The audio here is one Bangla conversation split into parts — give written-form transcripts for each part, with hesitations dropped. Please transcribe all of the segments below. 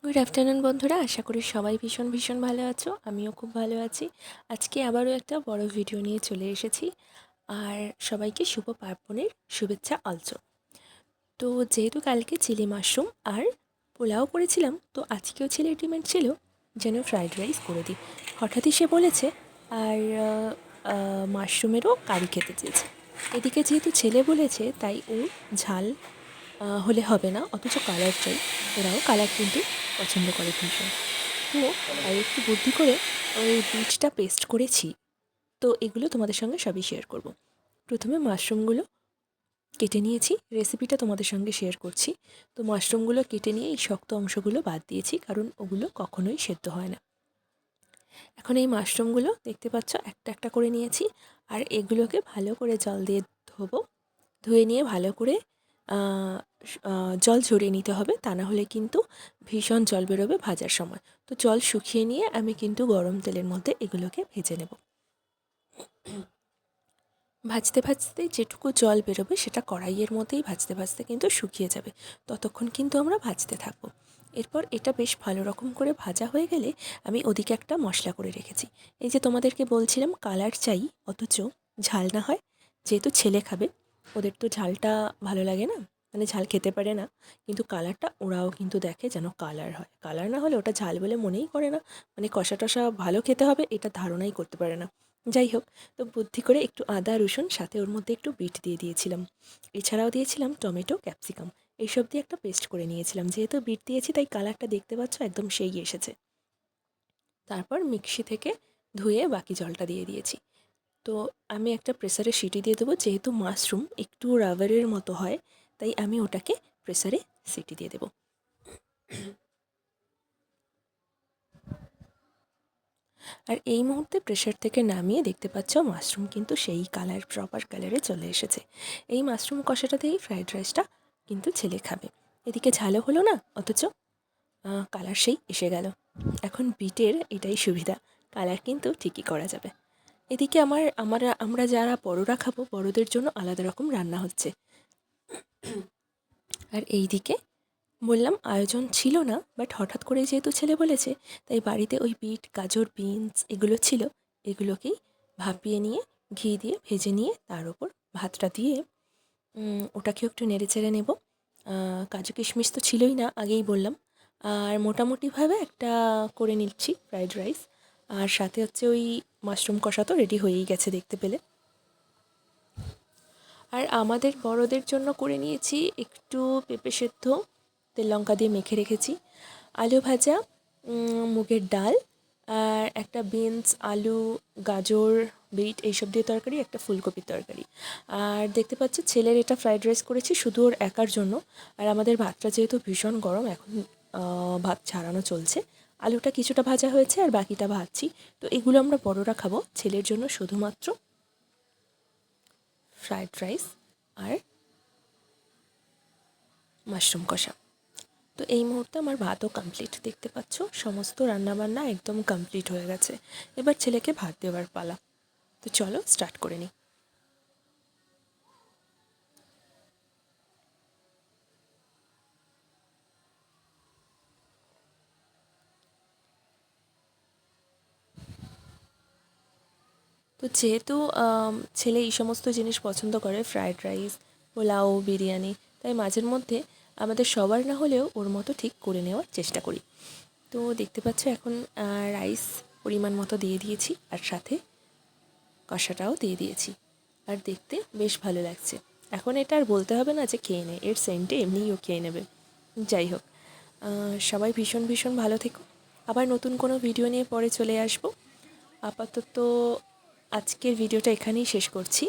গুড আফটারনুন বন্ধুরা, আশা করি সবাই ভীষণ ভীষণ ভালো আছো। আমিও খুব ভালো আছি। আজকে আবারও একটা বড় ভিডিও নিয়ে চলে এসেছি, আর সবাইকে শুভ পার্বণের শুভেচ্ছা অলসো। তো যেহেতু কালকে চিলি মাশরুম আর পোলাও করেছিলাম, তো আজকেও ছেলের ডিমান্ড ছিল যেন ফ্রাইড রাইস করে দিই। হঠাৎই সে বলেছে, আর মাশরুমেরও কারি খেতে চেয়েছে। এদিকে যেহেতু ছেলে বলেছে, তাই ও ঝাল হলে হবে না, অথচ কালার চাই। ওরাও কালার কিন্তু পছন্দ করে ভীষণ। তো আর একটু বুদ্ধি করে ওই বিটটা পেস্ট করেছি। তো এগুলো তোমাদের সঙ্গে সবই শেয়ার করব। প্রথমে মাশরুমগুলো কেটে নিয়েছি, রেসিপিটা তোমাদের সঙ্গে শেয়ার করছি। তো মাশরুমগুলো কেটে নিয়ে এই শক্ত অংশগুলো বাদ দিয়েছি, কারণ ওগুলো কখনোই সেদ্ধ হয় না। এখন এই মাশরুমগুলো দেখতে পাচ্ছ একটা একটা করে নিয়েছি, আর এগুলোকে ভালো করে জল দিয়ে ধোবো। ধুয়ে নিয়ে ভালো করে জল ঝরিয়ে নিতে হবে, তা না হলে কিন্তু ভীষণ জল বেরোবে ভাজার সময়। তো জল শুকিয়ে নিয়ে আমি কিন্তু গরম তেলের মধ্যে এগুলোকে ভেজে নেব। ভাজতে ভাজতে যেটুকু জল বেরোবে সেটা কড়াইয়ের মধ্যেই ভাজতে ভাজতে কিন্তু শুকিয়ে যাবে। ততক্ষণ কিন্তু আমরা ভাজতে থাকবো। এরপর এটা বেশ ভালো রকম করে ভাজা হয়ে গেলে আমি ওদিকে একটা মশলা করে রেখেছি। এই যে তোমাদেরকে বলছিলাম কালার চাই, অথচ ঝাল না হয়। যেহেতু ছেলে খাবে, ওদের তো ঝালটা ভালো লাগে না, মানে ঝাল খেতে পারে না, কিন্তু কালারটা ওরাও কিন্তু দেখে যেন কালার হয়। কালার না হলে ওটা ঝাল বলে মনেই করে না, মানে কষা টষা ভালো খেতে হবে এটা ধারণাই করতে পারে না। যাই হোক, তো বুদ্ধি করে একটু আদা রসুন, সাথে ওর মধ্যে একটু বিট দিয়ে দিয়েছিলাম। এছাড়াও দিয়েছিলাম টমেটো, ক্যাপসিকাম। এইসব দিয়ে একটা পেস্ট করে নিয়েছিলাম। যেহেতু বিট দিয়েছি তাই কালারটা দেখতে পাচ্ছ একদম সেই এসেছে। তারপর মিক্সি থেকে ধুয়ে বাকি জলটা দিয়ে দিয়েছি। তো আমি একটা প্রেসারে সিটি দিয়ে দেবো। যেহেতু মাশরুম একটু রাবারের মতো হয়, তাই আমি ওটাকে প্রেসারে সিটি দিয়ে দেবো। আর এই মুহূর্তে প্রেসার থেকে নামিয়ে দেখতে পাচ্ছ মাশরুম কিন্তু সেই কালার, প্রপার কালারে চলে এসেছে। এই মাশরুম কষাটা দিয়েই ফ্রাইড রাইসটা কিন্তু ছেলে খাবে। এদিকে ঝালও হলো না, অথচ কালার সেই এসে গেল। এখন বিটের এটাই সুবিধা, কালার কিন্তু ঠিকই করা যাবে। এদিকে আমরা যারা বড়রা খাবো, বড়দের জন্য আলাদা রকম রান্না হচ্ছে। আর এই দিকে বললাম আয়োজন ছিল না, বাট হঠাৎ করে যেহেতু ছেলে বলেছে, তাই বাড়িতে ওই বিট, গাজর, বিনস এগুলো ছিল। এগুলোকেই ভাপিয়ে নিয়ে ঘি দিয়ে ভেজে নিয়ে তার ওপর ভাতটা দিয়ে ওটাকেও একটু নেড়ে চেড়ে নেব। কাজু কিশমিশ তো ছিলই না, আগেই বললাম। আর মোটামুটিভাবে একটা করে নিচ্ছি ফ্রাইড রাইস। আর সাথে হচ্ছে ওই মাশরুম কষা তো রেডি হয়েই গেছে দেখতে পেলে। আর আমাদের বড়দের জন্য করে নিয়েছি একটু পেঁপে সেদ্ধ, তেল লঙ্কা দিয়ে মেখে রেখেছি, আলু ভাজা, মুগের ডাল, আর একটা বিনস, আলু, গাজর, বিট এইসব দিয়ে তরকারি, একটা ফুলকপির তরকারি। আর দেখতে পাচ্ছ ছেলের এটা ফ্রাইড রাইস করেছি শুধু ওর একার জন্য। আর আমাদের ভাতটা যেহেতু ভীষণ গরম, এখন ভাত ছাড়ানো চলছে। আলুটা কিছুটা ভাজা হয়েছে আর বাকিটা ভাজছি। তো এগুলো আমরা বড়রা খাবো, ছেলের জন্য শুধুমাত্র ফ্রাইড রাইস আর মাশরুম কষা। তো এই মুহূর্তে আমার ভাতও কমপ্লিট, দেখতে পাচ্ছ সমস্ত রান্নাবান্না একদম কমপ্লিট হয়ে গেছে। এবার ছেলেকে ভাত দেওয়ার পালা। তো চলো স্টার্ট করে নিই। তো যেহেতু ছেলে এই সমস্ত জিনিস পছন্দ করে, ফ্রায়েড রাইস, পোলাও, বিরিয়ানি, তাই মাঝের মধ্যে আমাদের সবার না হলেও ওর মতো ঠিক করে নেওয়ার চেষ্টা করি। তো দেখতে পাচ্ছ এখন রাইস পরিমাণ মতো দিয়ে দিয়েছি, আর সাথে কষাটাও দিয়ে দিয়েছি। আর দেখতে বেশ ভালো লাগছে। এখন এটা আর বলতে হবে না যে খেয়ে নে, এর সেন্টে এমনিই ও খেয়ে নেবে। যাই হোক, সবাই ভীষণ ভীষণ ভালো থেকো। আবার নতুন কোনো ভিডিও নিয়ে পরে চলে আসবো। আপাতত আজকের ভিডিওটা এখানেই শেষ করছি।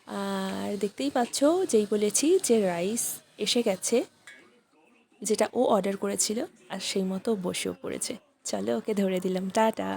আর দেখতেই পাচ্ছ, যেই বলেছি যে রাইস এসে গেছে, যেটা ও অর্ডার করেছিল, আর সেই মতো বসেও পড়েছে। চলো ওকে ধরে দিলাম, টাটা।